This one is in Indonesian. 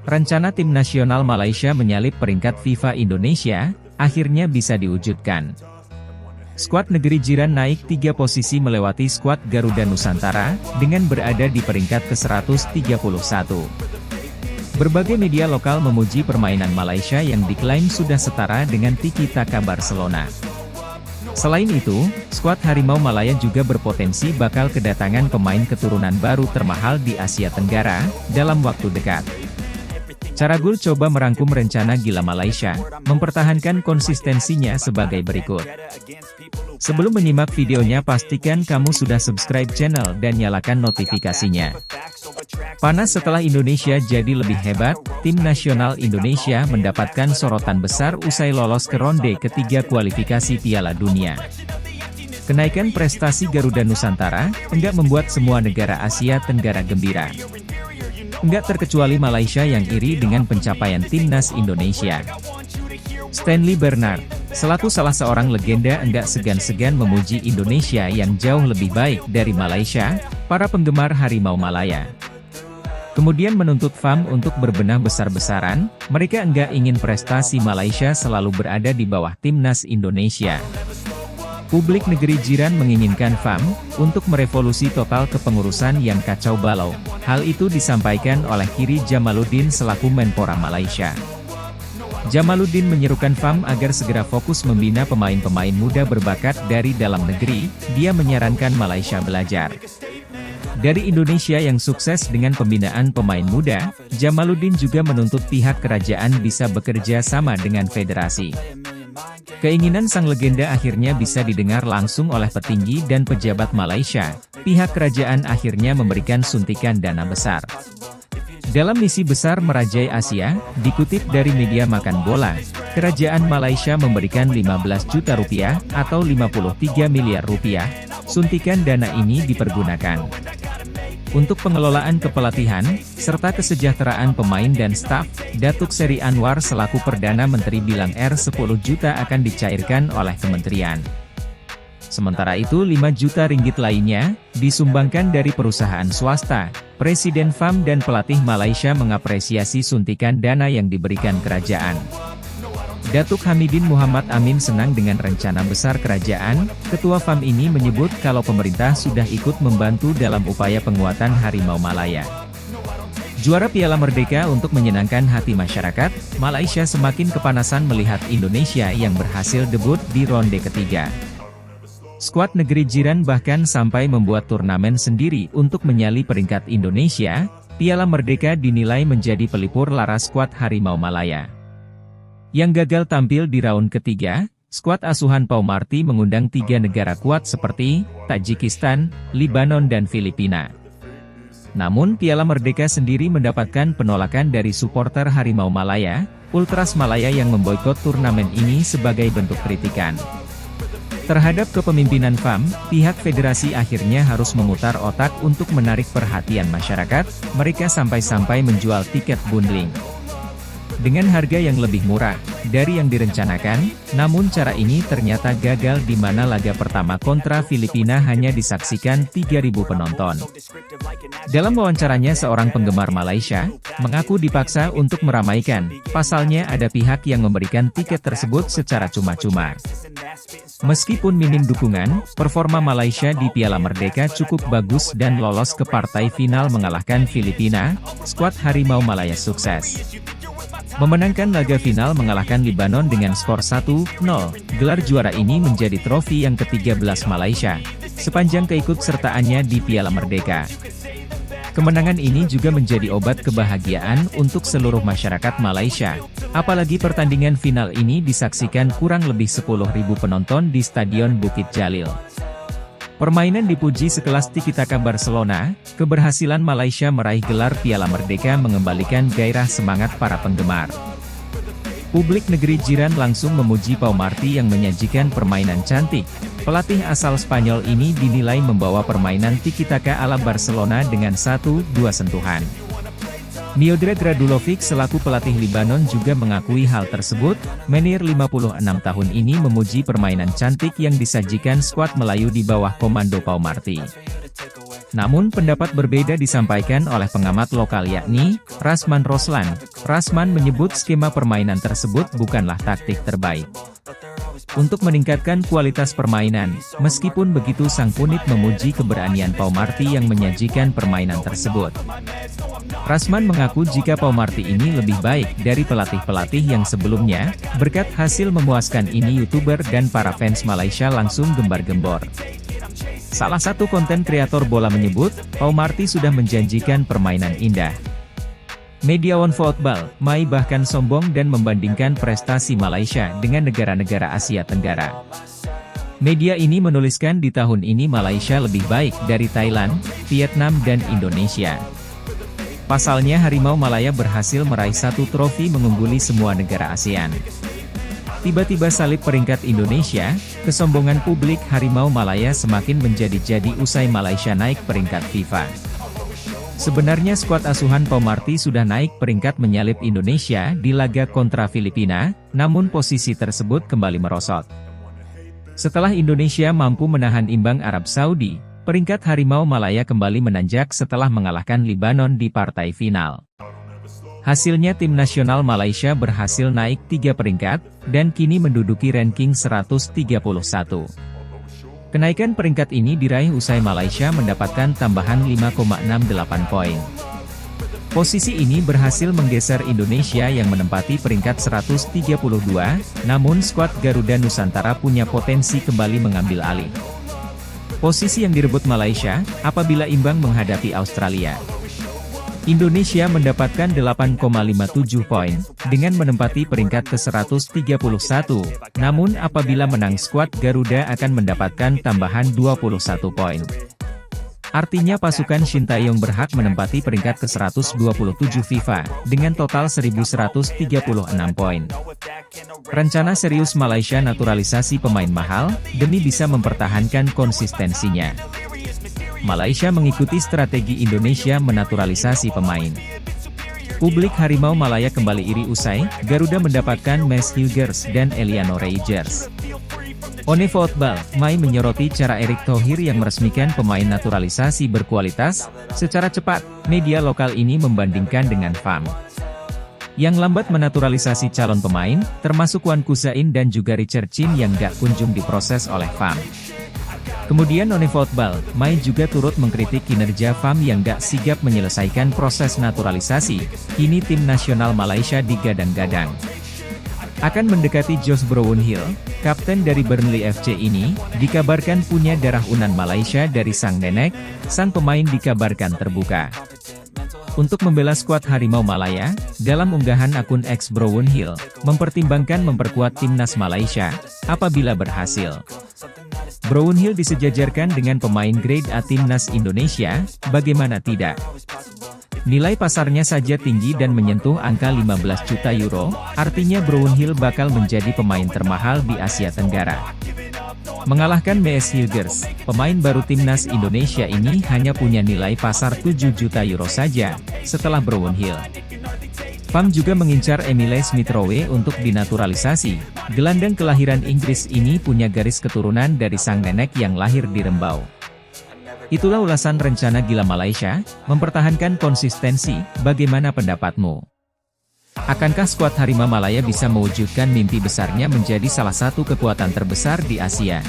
Rencana tim nasional Malaysia menyalip peringkat FIFA Indonesia, akhirnya bisa diwujudkan. Skuad negeri jiran naik 3 posisi melewati skuad Garuda Nusantara, dengan berada di peringkat ke-131. Berbagai media lokal memuji permainan Malaysia yang diklaim sudah setara dengan Tiki Taka Barcelona. Selain itu, skuad Harimau Malaya juga berpotensi bakal kedatangan pemain keturunan baru termahal di Asia Tenggara, dalam waktu dekat. Caragul coba merangkum rencana gila Malaysia, mempertahankan konsistensinya sebagai berikut. Sebelum menyimak videonya pastikan kamu sudah subscribe channel dan nyalakan notifikasinya. Panas setelah Indonesia jadi lebih hebat, tim nasional Indonesia mendapatkan sorotan besar usai lolos ke ronde ketiga kualifikasi Piala Dunia. Kenaikan prestasi Garuda Nusantara, enggak membuat semua negara Asia Tenggara gembira. Enggak terkecuali Malaysia yang iri dengan pencapaian timnas Indonesia. Stanley Bernard, selaku salah seorang legenda enggak segan-segan memuji Indonesia yang jauh lebih baik dari Malaysia, para penggemar Harimau Malaya. Kemudian menuntut FAM untuk berbenah besar-besaran, mereka enggak ingin prestasi Malaysia selalu berada di bawah timnas Indonesia. Publik negeri jiran menginginkan FAM untuk merevolusi total kepengurusan yang kacau balau. Hal itu disampaikan oleh Kiri Jamaluddin selaku Menpora Malaysia. Jamaluddin menyerukan FAM agar segera fokus membina pemain-pemain muda berbakat dari dalam negeri. Dia menyarankan Malaysia belajar dari Indonesia yang sukses dengan pembinaan pemain muda. Jamaluddin juga menuntut pihak kerajaan bisa bekerja sama dengan federasi. Keinginan sang legenda akhirnya bisa didengar langsung oleh petinggi dan pejabat Malaysia. Pihak kerajaan akhirnya memberikan suntikan dana besar. Dalam misi besar merajai Asia, dikutip dari media Makan Bola, kerajaan Malaysia memberikan 15 juta rupiah atau 53 miliar rupiah. Suntikan dana ini dipergunakan untuk pengelolaan kepelatihan, serta kesejahteraan pemain dan staf. Datuk Seri Anwar selaku Perdana Menteri bilang 10 juta akan dicairkan oleh kementerian. Sementara itu 5 juta ringgit lainnya, disumbangkan dari perusahaan swasta. Presiden FAM dan pelatih Malaysia mengapresiasi suntikan dana yang diberikan kerajaan. Datuk Hamidin Muhammad Amin senang dengan rencana besar kerajaan. Ketua FAM ini menyebut kalau pemerintah sudah ikut membantu dalam upaya penguatan Harimau Malaya. Juara Piala Merdeka untuk menyenangkan hati masyarakat, Malaysia semakin kepanasan melihat Indonesia yang berhasil debut di ronde ketiga. Skuad negeri jiran bahkan sampai membuat turnamen sendiri untuk menyali peringkat Indonesia. Piala Merdeka dinilai menjadi pelipur lara skuad Harimau Malaya. Yang gagal tampil di raun ketiga, skuad asuhan Pau Marty mengundang 3 negara kuat seperti Tajikistan, Lebanon dan Filipina. Namun Piala Merdeka sendiri mendapatkan penolakan dari supporter Harimau Malaya, Ultras Malaya yang memboikot turnamen ini sebagai bentuk kritikan terhadap kepemimpinan FAM. Pihak federasi akhirnya harus memutar otak untuk menarik perhatian masyarakat. Mereka sampai-sampai menjual tiket bundling dengan harga yang lebih murah dari yang direncanakan, namun cara ini ternyata gagal di mana laga pertama kontra Filipina hanya disaksikan 3.000 penonton. Dalam wawancaranya seorang penggemar Malaysia, mengaku dipaksa untuk meramaikan, pasalnya ada pihak yang memberikan tiket tersebut secara cuma-cuma. Meskipun minim dukungan, performa Malaysia di Piala Merdeka cukup bagus dan lolos ke partai final mengalahkan Filipina. Skuad Harimau Malaya sukses memenangkan laga final mengalahkan Lebanon dengan skor 1-0. Gelar juara ini menjadi trofi yang ke-13 Malaysia sepanjang keikutsertaannya di Piala Merdeka. Kemenangan ini juga menjadi obat kebahagiaan untuk seluruh masyarakat Malaysia. Apalagi pertandingan final ini disaksikan kurang lebih 10.000 penonton di Stadion Bukit Jalil. Permainan dipuji sekelas Tiki Taka Barcelona. Keberhasilan Malaysia meraih gelar Piala Merdeka mengembalikan gairah semangat para penggemar. Publik negeri jiran langsung memuji Pau Marty yang menyajikan permainan cantik. Pelatih asal Spanyol ini dinilai membawa permainan Tiki Taka ala Barcelona dengan 1-2 sentuhan. Miodrag Radulovic selaku pelatih Lebanon juga mengakui hal tersebut. Menir 56 tahun ini memuji permainan cantik yang disajikan skuad Melayu di bawah komando Pau Marty. Namun pendapat berbeda disampaikan oleh pengamat lokal yakni, Rasman Roslan. Rasman menyebut skema permainan tersebut bukanlah taktik terbaik untuk meningkatkan kualitas permainan. Meskipun begitu, sang punit memuji keberanian Pau Marti yang menyajikan permainan tersebut. Rasman mengaku jika Pau Marti ini lebih baik dari pelatih-pelatih yang sebelumnya. Berkat hasil memuaskan ini, YouTuber dan para fans Malaysia langsung gembar-gembor. Salah satu konten kreator bola menyebut, Pau Marti sudah menjanjikan permainan indah. Media One Football, Mai bahkan sombong dan membandingkan prestasi Malaysia dengan negara-negara Asia Tenggara. Media ini menuliskan di tahun ini Malaysia lebih baik dari Thailand, Vietnam dan Indonesia. Pasalnya Harimau Malaya berhasil meraih 1 trofi mengungguli semua negara ASEAN. Tiba-tiba salib peringkat Indonesia, kesombongan publik Harimau Malaya semakin menjadi-jadi usai Malaysia naik peringkat FIFA. Sebenarnya skuad asuhan Pau Marti sudah naik peringkat menyalip Indonesia di laga kontra Filipina, namun posisi tersebut kembali merosot. Setelah Indonesia mampu menahan imbang Arab Saudi, peringkat Harimau Malaya kembali menanjak setelah mengalahkan Libanon di partai final. Hasilnya tim nasional Malaysia berhasil naik 3 peringkat, dan kini menduduki ranking 131. Kenaikan peringkat ini diraih usai Malaysia mendapatkan tambahan 5,68 poin. Posisi ini berhasil menggeser Indonesia yang menempati peringkat 132, namun skuad Garuda Nusantara punya potensi kembali mengambil alih posisi yang direbut Malaysia, apabila imbang menghadapi Australia. Indonesia mendapatkan 8,57 poin, dengan menempati peringkat ke-131, namun apabila menang skuad Garuda akan mendapatkan tambahan 21 poin. Artinya pasukan Shin Tae-yong berhak menempati peringkat ke-127 FIFA, dengan total 1.136 poin. Rencana serius Malaysia naturalisasi pemain mahal, demi bisa mempertahankan konsistensinya. Malaysia mengikuti strategi Indonesia menaturalisasi pemain. Publik Harimau Malaya kembali iri usai Garuda mendapatkan Max Hughes dan Eliano Rogers. One Football, Mai menyoroti cara Erick Thohir yang meresmikan pemain naturalisasi berkualitas secara cepat. Media lokal ini membandingkan dengan FAM yang lambat menaturalisasi calon pemain, termasuk Wan Kusain dan juga Richard Chin yang gak kunjung diproses oleh FAM. Kemudian One Football, Mai juga turut mengkritik kinerja FAM yang gak sigap menyelesaikan proses naturalisasi. Kini tim nasional Malaysia digadang-gadang akan mendekati Josh Brownhill, kapten dari Burnley FC ini, dikabarkan punya darah Unan Malaysia dari sang nenek. Sang pemain dikabarkan terbuka untuk membela skuad Harimau Malaya. Dalam unggahan akun X, Brownhill mempertimbangkan memperkuat timnas Malaysia apabila berhasil. Brownhill disejajarkan dengan pemain grade A timnas Indonesia, bagaimana tidak? Nilai pasarnya saja tinggi dan menyentuh angka 15 juta euro, artinya Brownhill bakal menjadi pemain termahal di Asia Tenggara. Mengalahkan Max Hughes, pemain baru timnas Indonesia ini hanya punya nilai pasar 7 juta euro saja, setelah Brownhill. FAM juga mengincar Emile Smith-Rowe untuk dinaturalisasi. Gelandang kelahiran Inggris ini punya garis keturunan dari sang nenek yang lahir di Rembau. Itulah ulasan rencana gila Malaysia, mempertahankan konsistensi. Bagaimana pendapatmu? Akankah skuad Harimau Malaya bisa mewujudkan mimpi besarnya menjadi salah satu kekuatan terbesar di Asia?